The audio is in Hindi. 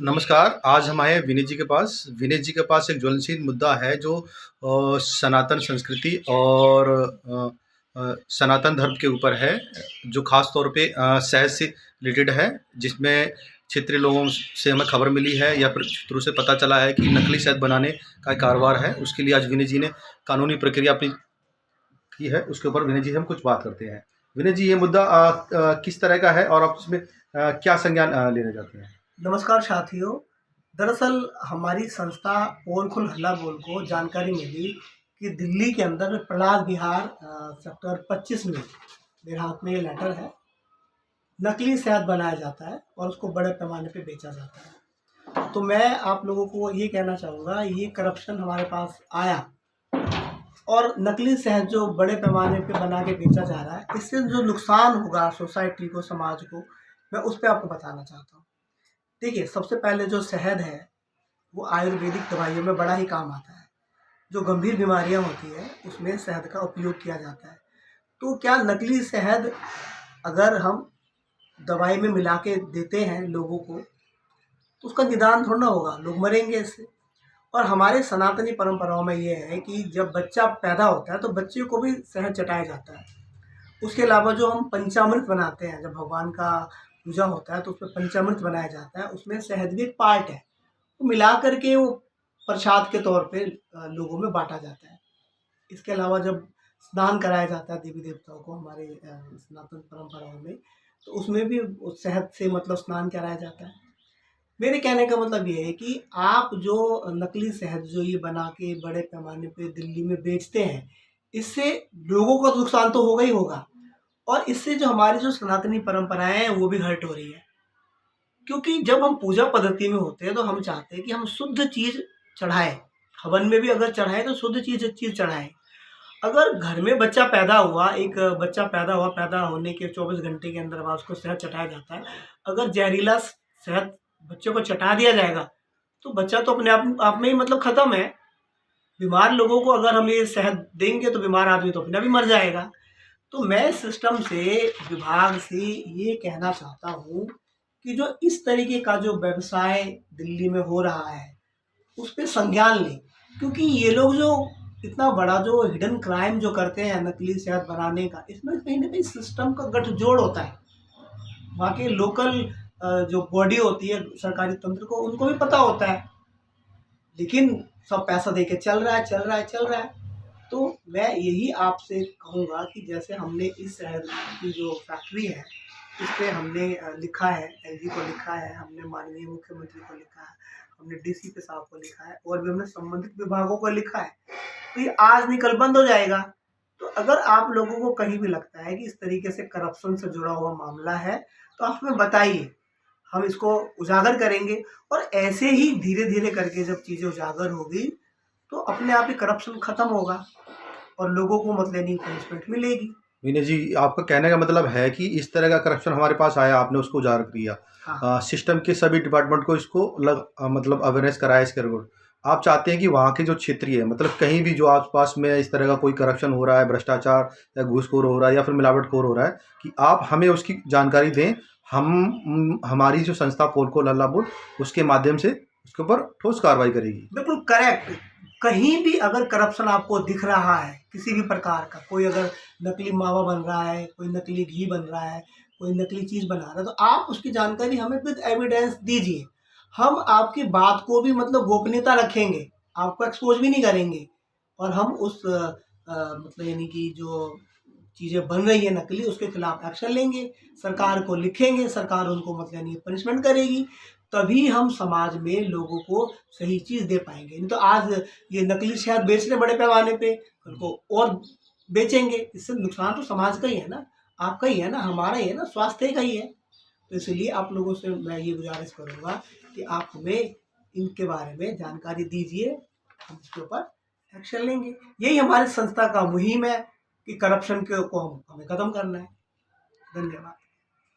नमस्कार। आज हम आए हैं विनीत जी के पास। विनीत जी के पास एक ज्वलनशील मुद्दा है जो सनातन संस्कृति और सनातन धर्म के ऊपर है, जो ख़ास तौर पे शहद से रिलेटेड है, जिसमें क्षेत्रीय लोगों से हमें खबर मिली है या फिर सूत्रों से पता चला है कि नकली शहद बनाने का एक कारोबार है। उसके लिए आज विनीत जी ने कानूनी प्रक्रिया अपनी की है, उसके ऊपर विनीत जी से हम कुछ बात करते हैं। विनीत जी, ये मुद्दा किस तरह का है और आप इसमें क्या संज्ञान लेना चाहते हैं? नमस्कार साथियों। दरअसल हमारी संस्था पोल खुल हल्ला बोल को जानकारी मिली कि दिल्ली के अंदर प्रहलाद विहार सेक्टर 25 में मेरे हाथ में ये लेटर है। नकली शहद बनाया जाता है और उसको बड़े पैमाने पे बेचा जाता है। तो मैं आप लोगों को ये कहना चाहूँगा, ये करप्शन हमारे पास आया और नकली शहद जो बड़े पैमाने पे बना के बेचा जा रहा है, इससे जो नुकसान होगा सोसाइटी को, समाज को, मैं उस पर आपको बताना चाहता हूँ। देखिए, सबसे पहले जो शहद है वो आयुर्वेदिक दवाइयों में बड़ा ही काम आता है। जो गंभीर बीमारियां होती है उसमें शहद का उपयोग किया जाता है। तो क्या नकली शहद अगर हम दवाई में मिला के देते हैं लोगों को, तो उसका निदान थोड़ा ना होगा, लोग मरेंगे इससे। और हमारे सनातनी परंपराओं में ये है कि जब बच्चा पैदा होता है तो बच्चे को भी शहद चटाया जाता है। उसके अलावा जो हम पंचामृत बनाते हैं, जब भगवान का पूजा होता है तो उसमें पंचामृत बनाया जाता है, उसमें शहद भी एक पार्ट है। तो मिला करके वो प्रसाद के तौर पे लोगों में बांटा जाता है। इसके अलावा जब स्नान कराया जाता है देवी देवताओं को हमारे सनातन परंपराओं में, तो उसमें भी उस शहद से मतलब स्नान कराया जाता है। मेरे कहने का मतलब ये है कि आप जो नकली शहद जो ये बना के बड़े पैमाने पे दिल्ली में बेचते हैं, इससे लोगों का नुकसान तो होगा ही होगा, और इससे जो हमारी जो सनातनी परंपराएं हैं वो भी हर्ट हो रही है। क्योंकि जब हम पूजा पद्धति में होते हैं तो हम चाहते हैं कि हम शुद्ध चीज़ चढ़ाएँ। हवन में भी अगर चढ़ाएँ तो शुद्ध चीज़ चढ़ाएँ। अगर घर में बच्चा पैदा हुआ, एक बच्चा पैदा हुआ, पैदा होने के 24 घंटे के अंदर बाद उसको शहद चटाया जाता है। अगर जहरीला शहद बच्चे को चटा दिया जाएगा तो बच्चा तो अपने आप में ही मतलब ख़त्म है। बीमार लोगों को अगर हम ये शहद देंगे तो बीमार आदमी तो अपने आप ही मर जाएगा। तो मैं सिस्टम से, विभाग से ये कहना चाहता हूँ कि जो इस तरीके का जो व्यवसाय दिल्ली में हो रहा है उस पे संज्ञान लें। क्योंकि ये लोग जो इतना बड़ा जो हिडन क्राइम जो करते हैं नकली शहद बनाने का, इसमें कहीं ना कहीं सिस्टम का गठजोड़ होता है। वहाँ के लोकल जो बॉडी होती है सरकारी तंत्र को, उनको भी पता होता है, लेकिन सब पैसा दे के चल रहा है, चल रहा है, चल रहा है। तो मैं यही आपसे कहूँगा कि जैसे हमने इस शहर की जो फैक्ट्री है इस पे हमने लिखा है, एलजी को लिखा है, हमने माननीय मुख्यमंत्री को लिखा है, हमने डीसीपी साहब को लिखा है और भी हमने संबंधित विभागों को लिखा है। तो ये आज निकल बंद हो जाएगा। तो अगर आप लोगों को कहीं भी लगता है कि इस तरीके से करप्शन से जुड़ा हुआ मामला है तो आप हमें बताइए, हम इसको उजागर करेंगे। और ऐसे ही धीरे धीरे करके जब चीज़ें उजागर होगी तो अपने आप ही करप्शन खत्म होगा और लोगों को मतलब नहीं पनिशमेंट मिलेगी। विनय जी, आपका कहने का मतलब है कि इस तरह का करप्शन हमारे पास आया, आपने उसको उजागर किया। हाँ। सिस्टम के सभी डिपार्टमेंट को इसको मतलब अवेयरनेस कराया इसके रिगार्ड। आप चाहते हैं कि वहाँ के जो क्षेत्रीय मतलब कहीं भी जो आसपास में इस तरह का कोई करप्शन हो रहा है, भ्रष्टाचार या घूसखोर हो रहा है या फिर मिलावटखोर हो रहा है, कि आप हमें उसकी जानकारी दें। हम हमारी जो संस्था पोल को लल्ला बोल उसके माध्यम से उसके ऊपर ठोस कार्रवाई करेगी। बिल्कुल करेक्ट। कहीं भी अगर करप्शन आपको दिख रहा है किसी भी प्रकार का, कोई अगर नकली मावा बन रहा है, कोई नकली घी बन रहा है, कोई नकली चीज़ बना रहा है, तो आप उसकी जानकारी हमें विद एविडेंस दीजिए। हम आपकी बात को भी मतलब गोपनीयता रखेंगे, आपको एक्सपोज भी नहीं करेंगे। और हम उस मतलब यानी कि जो चीज़ें बन रही है नकली, उसके खिलाफ एक्शन लेंगे, सरकार को लिखेंगे, सरकार उनको मतलब यानी पनिशमेंट करेगी। तभी हम समाज में लोगों को सही चीज़ दे पाएंगे। नहीं तो आज ये नकली शहद बेच रहे बड़े पैमाने पे, उनको और बेचेंगे, इससे नुकसान तो समाज का ही है ना, आपका ही है ना, हमारा ही है ना, स्वास्थ्य का ही है। तो इसलिए आप लोगों से मैं ये गुजारिश करूँगा कि आप हमें इनके बारे में जानकारी दीजिए, हम इसके ऊपर एक्शन लेंगे। यही हमारी संस्था का मुहिम है कि करप्शन को हमें ख़त्म करना है। धन्यवाद।